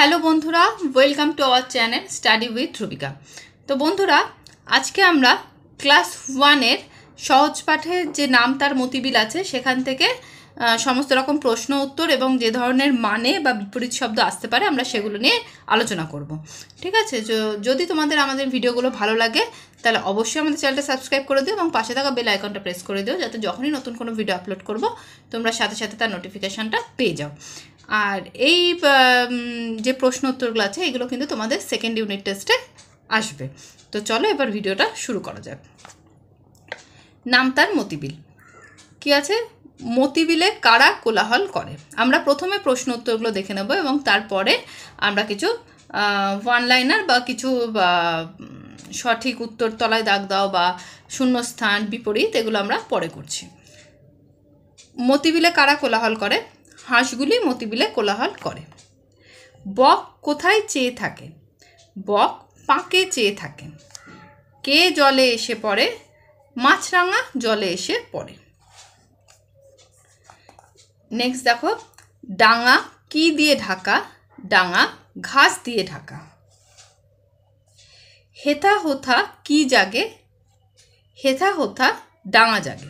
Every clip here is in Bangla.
হ্যালো বন্ধুরা, welcome to our channel study with Rubika. তো বন্ধুরা, আজকে আমরা ক্লাস 1-এর সহজ পাঠের যে নাম তার মতিবিল আছে সেখান থেকে সমস্ত রকম প্রশ্ন উত্তর এবং যে ধরনের মানে বা বিপরীত শব্দ আসতে পারে আমরা সেগুলো নিয়ে আলোচনা করব। ঠিক আছে? যদি তোমাদের আমাদের ভিডিওগুলো ভালো লাগে তাহলে অবশ্যই আমাদের চ্যানেলটা সাবস্ক্রাইব করে দিও এবং পাশে থাকা বেল আইকনটা প্রেস করে দিও, যাতে যখনই নতুন কোনো ভিডিও আপলোড করব তোমরা সাথে সাথে তার নোটিফিকেশানটা পেয়ে যাও। আর এই যে প্রশ্ন উত্তরগুলো আছে এগুলো কিন্তু তোমাদের সেকেন্ড ইউনিট টেস্টে আসবে। তো চলো এবার ভিডিওটা শুরু করা যাক। নাম তার মতিবিল। কি আছে? মতিবিলে কারা কোলাহল করে। আমরা প্রথমে প্রশ্ন উত্তরগুলো দেখে নেব এবং তারপরে আমরা কিছু ওয়ান লাইনার বা কিছু সঠিক উত্তর তলায় দাগ দাও বা শূন্যস্থান বিপরীত এগুলো আমরা পরে করছি। মতিবিলে কারা কোলাহল করে? হাঁসগুলি মতিবিলে কোলাহল করে। বক কোথায় চেয়ে থাকে? বক পাঁকে চেয়ে থাকে। কে জলে এসে পড়ে? মাছরাঙা জলে এসে পড়ে। নেক্সট দেখো, ডাঙা কি দিয়ে ঢাকা? ডাঙা ঘাস দিয়ে ঢাকা। হেথা হোথা কি জাগে? হেথা হোথা ডাঙা জাগে।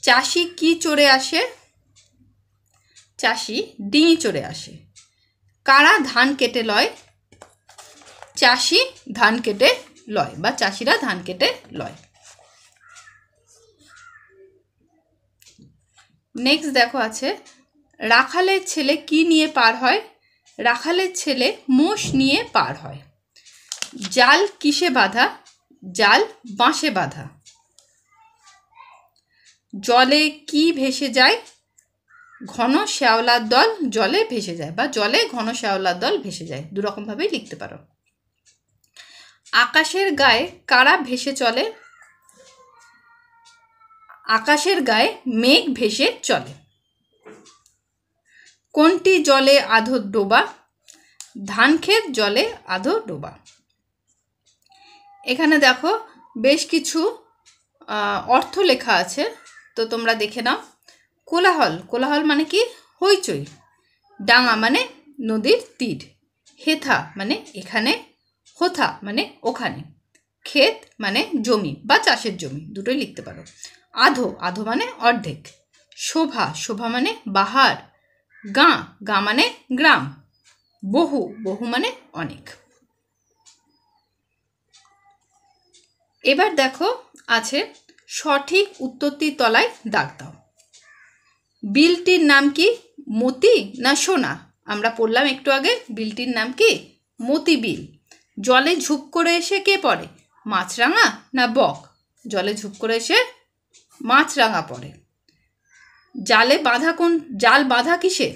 চাষি কি চড়ে আসে? চাষি ডিঙি চড়ে আসে। কারা ধান কেটে লয়? চাষি ধান কেটে লয় বা চাষিরা ধান কেটে লয়। নেক্সট দেখো আছে, রাখালের ছেলে কি নিয়ে পার হয়? রাখালের ছেলে মোষ নিয়ে পার হয়। জাল কিসে বাঁধা? জাল বাঁশে বাঁধা। জলে কি ভেসে যায়? ঘন শ্যাওলার দল জলে ভেসে যায় বা জলে ঘন শ্যাওলার দল ভেসে যায়, দুরকমভাবেই লিখতে পারো। আকাশের গায়ে কারা ভেসে চলে? আকাশের গায়ে মেঘ ভেসে চলে। কোনটি জলে আধো ডোবা? ধান ক্ষেত জলে আধো ডোবা। এখানে দেখো বেশ কিছু অর্থ লেখা আছে, তো তোমরা দেখে নাও। কোলাহল, কোলাহল মানে কি? হইচই। ডাঙা মানে নদীর তীর। হেথা মানে এখানে। হোথা মানে ওখানে। ক্ষেত মানে জমি বা চাষের জমি, দুটোই লিখতে পারো। আধো, আধো মানে অর্ধেক। শোভা, শোভা মানে বাহার। গাঁ, গাঁ মানে গ্রাম। বহু, বহু মানে অনেক। এবার দেখো আছে সঠিক উত্তরটির তলায় দাগ দাও। বিলটির নাম কি? মতি না সোনা? আমরা পড়লাম একটু আগে, বিলটির নাম কি? মতিবিল। জলে ঝুপ করে এসে কে পড়ে? মাছরাঙা না বক? জলে ঝুপ করে এসে মাছরাঙা পড়ে। জালে বাঁধা কোন? জাল বাঁধা কিসে?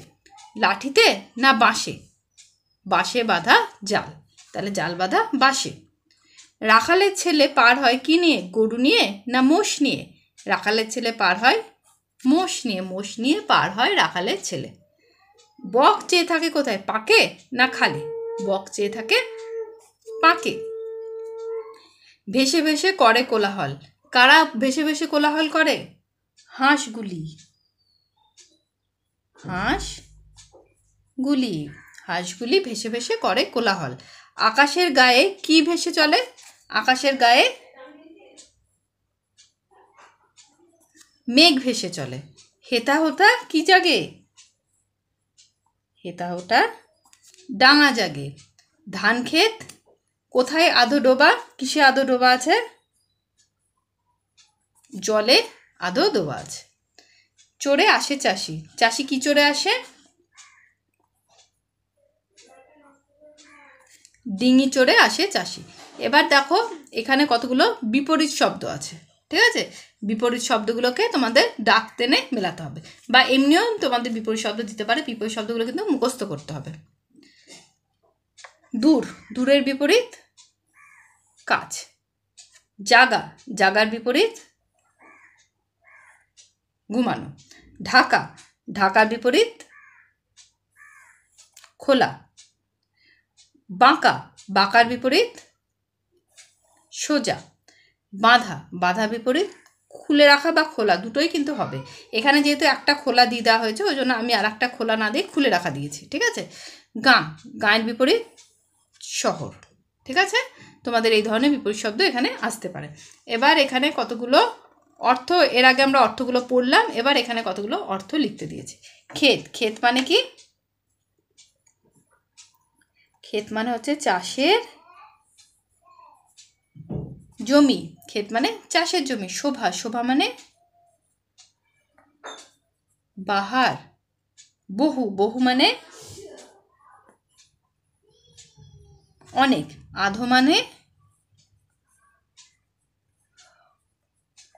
লাঠিতে না বাঁশে? বাঁশে বাঁধা জাল, তাহলে জাল বাঁধা বাঁশে। রাখালের ছেলে পার হয় কি নিয়ে? গরু নিয়ে না মোষ নিয়ে? রাখালের ছেলে পার হয় মোষ নিয়ে, মোষ নিয়ে পার হয় রাখালের ছেলে। বক চেয়ে থাকে কোথায়? পাকে না খালে? বক চেয়ে থাকে পাকে। ভেসে ভেসে করে কোলাহল। কারা ভেসে ভেসে কোলাহল করে? হাঁসগুলি। হাঁসগুলি, হাঁসগুলি ভেসে ভেসে করে কোলাহল। আকাশের গায়ে কি ভেসে চলে? আকাশের গায়ে মেঘ ভেসে চলে। হেথা হোথা কি জাগে? হেথা হোথা ডাঙা জাগে। ধান ক্ষেত কোথায় আধো ডোবা? কিসে আধো ডোবা আছে? জলে আধো ডোবা আছে। চড়ে আসে চাষি। চাষি কি চড়ে আসে? ডিঙি চড়ে আসে চাষি। এবার দেখো এখানে কতগুলো বিপরীত শব্দ আছে। ঠিক আছে? বিপরীত শব্দগুলোকে তোমাদের ডাক টেনে মেলাতে হবে, বা এমনিও তোমাদের বিপরীত শব্দ দিতে পারে। বিপরীত শব্দগুলো কিন্তু মুখস্থ করতে হবে। দূর, দূরের বিপরীত কাছ। জাগা, জাগার বিপরীত ঘুমানো। ঢাকা, ঢাকার বিপরীত খোলা। বাঁকা, বাঁকার বিপরীত সোজা। বাঁধা, বাঁধা বিপরীত খুলে রাখা বা খোলা দুটোই কিন্তু হবে। এখানে যেহেতু একটা খোলা দিয়ে দেওয়া হয়েছে ওই জন্য আমি আর একটা খোলা না দিয়ে খুলে রাখা দিয়েছি, ঠিক আছে। গাঁ, গাঁয়ের বিপরীত শহর, ঠিক আছে। তোমাদের এই ধরনের বিপরীত শব্দ এখানে আসতে পারে। এবার এখানে কতগুলো অর্থ, এর আগে আমরা অর্থগুলো পড়লাম, এবার এখানে কতগুলো অর্থ লিখতে দিয়েছি। ক্ষেত, ক্ষেত মানে কি? ক্ষেত মানে হচ্ছে চাষের জমি, ক্ষেত মানে চাষের জমি। শোভা, শোভা মানে বাহার। বহু, বহু মানে অনেক। আধো মানে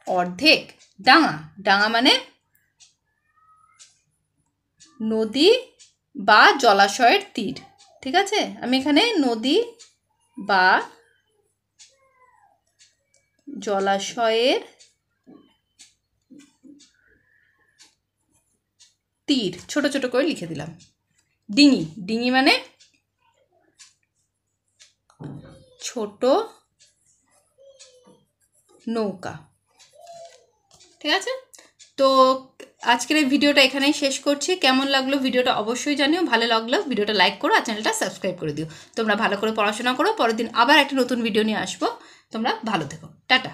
অর্ধেক। ডাঙা, ডাঙা মানে নদী বা জলাশয়ের তীর, ঠিক আছে। আমি এখানে নদী বা জলাশয়ের তীর ছোট ছোট করে লিখে দিলাম। ডিঙি, ডিঙি মানে ছোট নৌকা, ঠিক আছে। তো আজকের এই ভিডিওটা এখানেই শেষ করছি। কেমন লাগলো ভিডিওটা অবশ্যই জানিও। ভালো লাগলো ভিডিওটা লাইক করো আর চ্যানেলটা সাবস্ক্রাইব করে দিও। তোমরা ভালো করে পড়াশোনা করো, পরের দিন আবার একটা নতুন ভিডিও নিয়ে আসবো। তোমরা ভালো থেকো, টাটা।